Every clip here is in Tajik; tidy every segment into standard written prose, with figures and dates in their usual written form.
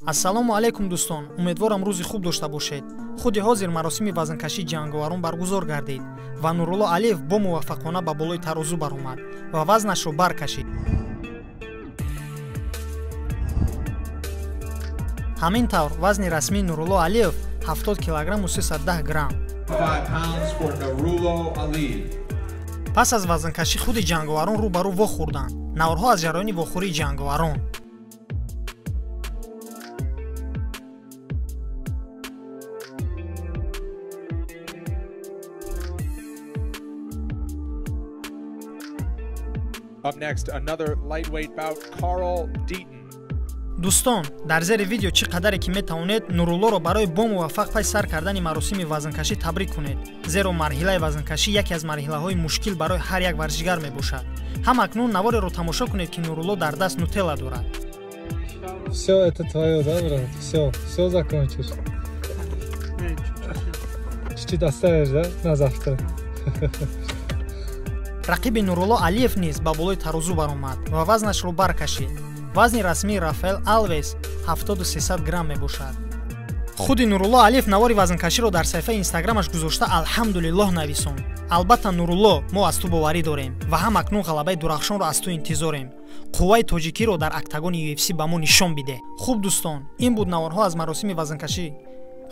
ассалому алайкум дӯстон, умедворам рӯзи хуб дошта бошед. Худи ҳозир маросими вазнкашии ҷанговарон баргузор гардид ва Нурулло Алиев бо муваффақона ба болои тарозу баромад ва вазнашро баркашид. ҳамин тавр вазни расмии Нурулло Алиев 70 кг 310 грамм. пас аз вазнкашӣ худи ҷанговарон рӯ ба рӯ вохӯрданд. наврҳо аз ҷараёни вохӯрии ҷанговарон. Up next, another lightweight bout, Carl Deaton. дӯстон, дар зери видео чӣ қадаре ки метавонед Нуруллоро барои бо муваффақ пай сар кардани маросими вазнкашӣ табрик кунед, зеро марҳилаи вазнкашӣ яке аз марҳилаҳои мушкил барои ҳар як варзишгар мебошад. ҳам акнун навореро тамошо кунед ки Нурулло дар даст нутелла дорад. Всё это твоё, да, брат? Всё закончишь. Чуть-чуть оставишь, да, на завтра? рақиби Нурулло Алиев низ ба болои тарозу баромад ва вазнашро баркашид. вазни расмии Рафаэл Алвес 7300 грамм мебошад. худи Нурулло Алиев навори вазнкаширо дар саҳифаи инстаграмаш гузошта алҳамдулиллоҳ нависонд. албатта Нурулло, мо аз ту боварӣ дорем ва ҳам акнун ғалабаи дурахшонро аз ту интизорем. қувваи тоҷикиро дар октагони UFC ба мо нишон биде. хуб дӯстон, ин буд наварҳо аз маросими вазнкашӣ.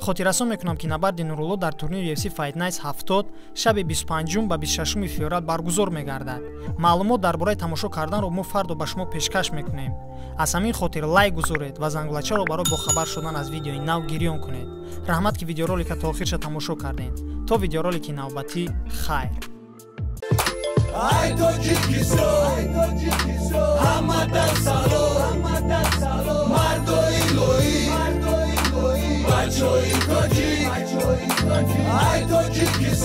хотиррасон мекунам ки набарди Нурулло дар турнири UFC Fight Nights 70 шаби 25 ба 26 феврал баргузор мегардад. маълумот дар бораи тамошо карданро мо фардо ба шумо пешкаш мекунем. аз ҳамин хотир лайк гузоред ва зангулачаро барои бохабар шудан аз видеои нав гирён кунед. раҳмат ки видеоролика то охирша тамошо кардем. то видеоролики навбатӣ, хайр. Ай тоҷикистон, ҳамадан салом, мардои лоӣ, бачаҳои тоҷик, ай тоҷикистон.